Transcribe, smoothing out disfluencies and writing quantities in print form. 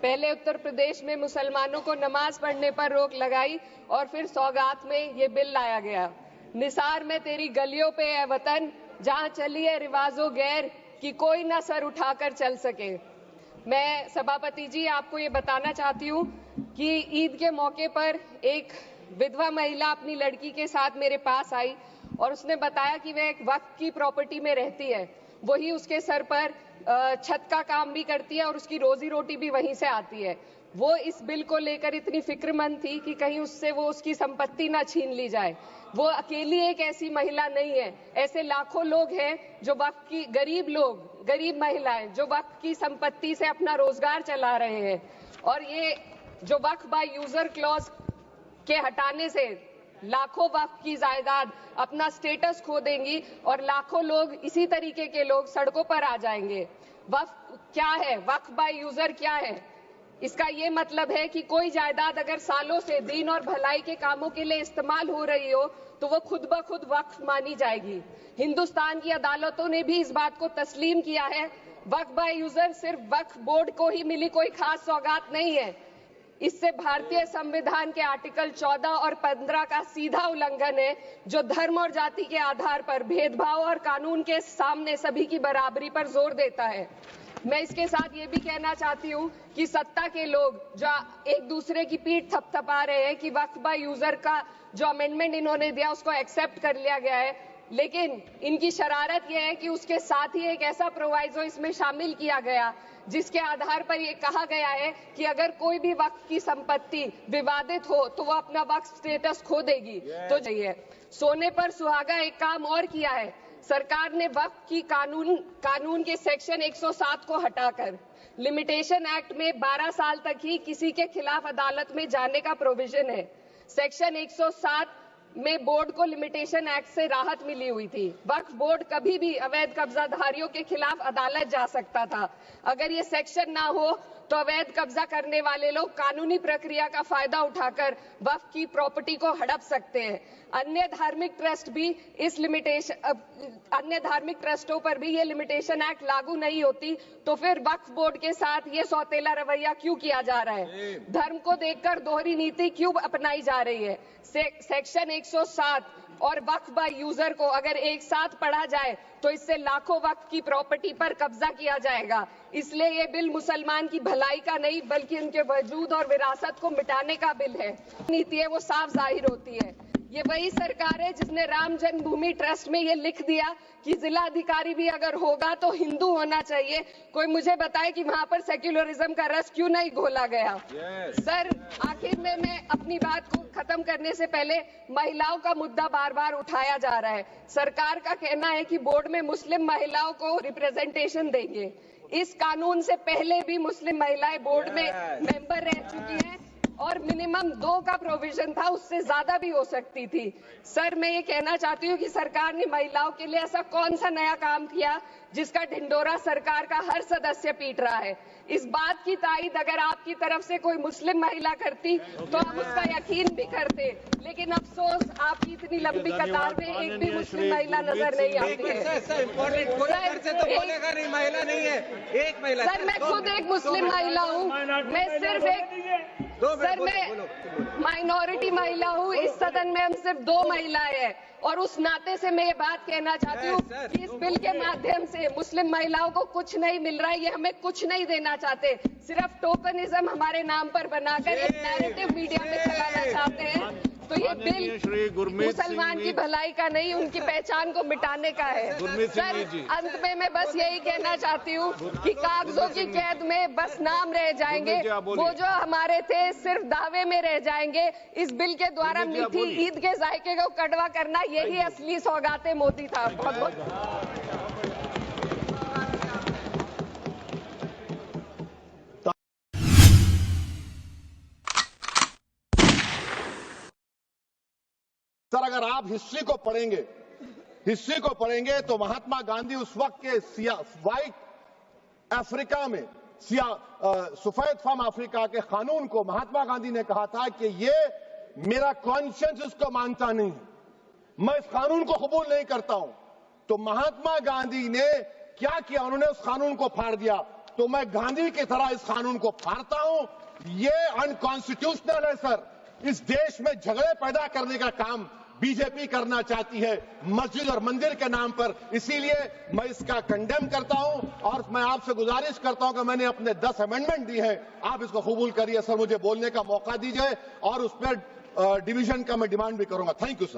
पहले उत्तर प्रदेश में मुसलमानों को नमाज पढ़ने पर रोक लगाई और फिर सौगात में ये बिल लाया गया। निसार में तेरी गलियों पे है वतन, जहां चली है रिवाजो गैर कि कोई ना सर उठाकर चल सके। मैं सभापति जी आपको ये बताना चाहती हूँ कि ईद के मौके पर एक विधवा महिला अपनी लड़की के साथ मेरे पास आई और उसने बताया कि वह एक वक्फ की प्रॉपर्टी में रहती है, वही उसके सर पर छत का काम भी करती है और उसकी रोजी रोटी भी वहीं से आती है। वो इस बिल को लेकर इतनी फिक्रमंद थी कि कहीं उससे वो उसकी संपत्ति ना छीन ली जाए। वो अकेली एक ऐसी महिला नहीं है, ऐसे लाखों लोग हैं जो वक्फ की गरीब महिलाएं जो वक्फ की संपत्ति से अपना रोजगार चला रहे हैं। और ये जो वक्फ बाय यूजर क्लॉज के हटाने से लाखों वक्फ की जायदाद अपना स्टेटस खो देंगी और लाखों लोग इसी तरीके के लोग सड़कों पर आ जाएंगे। वक्फ क्या है? वक्फ बाय यूजर क्या है? इसका ये मतलब है कि कोई जायदाद अगर सालों से दीन और भलाई के कामों के लिए इस्तेमाल हो रही हो तो वो खुद ब खुद वक्फ मानी जाएगी। हिंदुस्तान की अदालतों ने भी इस बात को तस्लीम किया है। वक्फ बाय यूजर सिर्फ वक्फ बोर्ड को ही मिली कोई खास सौगात नहीं है। इससे भारतीय संविधान के आर्टिकल 14 और 15 का सीधा उल्लंघन है, जो धर्म और जाति के आधार पर भेदभाव और कानून के सामने सभी की बराबरी पर जोर देता है। मैं इसके साथ ये भी कहना चाहती हूँ कि सत्ता के लोग जो एक दूसरे की पीठ थपथपा रहे हैं कि वक्फ बाय यूजर का जो अमेंडमेंट इन्होंने दिया उसको एक्सेप्ट कर लिया गया है, लेकिन इनकी शरारत यह है कि उसके साथ ही एक ऐसा प्रोवाइजो इसमें शामिल किया गया जिसके आधार पर यह कहा गया है कि अगर कोई भी वक्फ की संपत्ति विवादित हो तो वो अपना वक्फ स्टेटस खो देगी। तो चाहिए सोने पर सुहागा एक काम और किया है। सरकार ने वक्फ की कानून के सेक्शन 107 को हटाकर लिमिटेशन एक्ट में 12 साल तक ही किसी के खिलाफ अदालत में जाने का प्रोविजन है। सेक्शन 107 में बोर्ड को लिमिटेशन एक्ट से राहत मिली हुई थी। वक्फ बोर्ड कभी भी अवैध कब्जाधारियों के खिलाफ अदालत जा सकता था। अगर ये सेक्शन ना हो तो अवैध कब्जा करने वाले लोग कानूनी प्रक्रिया का फायदा उठाकर वक्फ की प्रॉपर्टी को हड़प सकते हैं। अन्य धार्मिक ट्रस्टों पर भी ये लिमिटेशन एक्ट लागू नहीं होती, तो फिर वक्फ बोर्ड के साथ ये सौतेला रवैया क्यों किया जा रहा है? धर्म को देखकर दोहरी नीति क्यों अपनाई जा रही है? सेक्शन 107 और वक्फ बाय यूजर को अगर एक साथ पढ़ा जाए तो इससे लाखों वक्फ की प्रॉपर्टी पर कब्जा किया जाएगा। इसलिए ये बिल मुसलमान की भलाई का नहीं बल्कि उनके वजूद और विरासत को मिटाने का बिल है। नीति है वो साफ जाहिर होती है। ये वही सरकार है जिसने राम जन्मभूमि ट्रस्ट में ये लिख दिया कि जिला अधिकारी भी अगर होगा तो हिंदू होना चाहिए। कोई मुझे बताए कि वहां पर सेक्युलरिज्म का रस क्यों नहीं घोला गया? सर, आखिर में मैं अपनी बात को खत्म करने से पहले महिलाओं का मुद्दा बार बार उठाया जा रहा है। सरकार का कहना है कि बोर्ड में मुस्लिम महिलाओं को रिप्रेजेंटेशन देंगे। इस कानून से पहले भी मुस्लिम महिलाएं बोर्ड में मेंबर रह चुकी हैं और मिनिमम 2 का प्रोविजन था, उससे ज्यादा भी हो सकती थी। सर, मैं ये कहना चाहती हूँ कि सरकार ने महिलाओं के लिए ऐसा कौन सा नया काम किया जिसका ढिंडोरा सरकार का हर सदस्य पीट रहा है? इस बात की तायद अगर आपकी तरफ से कोई मुस्लिम महिला करती तो हम उसका यकीन भी करते, लेकिन अफसोस आपकी इतनी लंबी कतार में एक भी मुस्लिम महिला नजर नहीं आती है। सर, मैं खुद एक मुस्लिम महिला हूँ, मैं सिर्फ मैं माइनॉरिटी महिला हूँ। इस सदन में हम सिर्फ 2 महिलाएं हैं और उस नाते से मैं ये बात कहना चाहती हूँ कि इस बिल के माध्यम से मुस्लिम महिलाओं को कुछ नहीं मिल रहा है। ये हमें कुछ नहीं देना चाहते, सिर्फ टोकनिज्म हमारे नाम पर बनाकर एक नैरेटिव मीडिया में चलाना चाहते हैं। तो ये बिल मुसलमान की भलाई का नहीं, उनकी पहचान को मिटाने का है। सर, अंत में मैं बस यही कहना चाहती हूँ कि कागजों की कैद में बस नाम रह जाएंगे, वो जो हमारे थे सिर्फ दावे में रह जाएंगे। इस बिल के द्वारा मीठी ईद के जायके को कड़वा करना यही असली सौगाते मोदी था। बहुत बहुत सर, अगर आप हिस्ट्री को पढ़ेंगे तो महात्मा गांधी उस वक्त के व्हाइट अफ्रीका में सफेद फम अफ्रीका के कानून को महात्मा गांधी ने कहा था कि ये मेरा कॉन्शियंस इसको मानता नहीं है, मैं इस कानून को कबूल नहीं करता हूं। तो महात्मा गांधी ने क्या किया? उन्होंने उस कानून को फाड़ दिया। तो मैं गांधी की तरह इस कानून को फाड़ता हूं। ये अनकॉन्स्टिट्यूशनल है सर। इस देश में झगड़े पैदा करने का काम बीजेपी करना चाहती है मस्जिद और मंदिर के नाम पर। इसीलिए मैं इसका कंडेम करता हूं और मैं आपसे गुजारिश करता हूं कि मैंने अपने 10 अमेंडमेंट दी है, आप इसको कबूल करिए सर। मुझे बोलने का मौका दीजिए और उस पर डिवीजन का मैं डिमांड भी करूंगा। Thank you sir.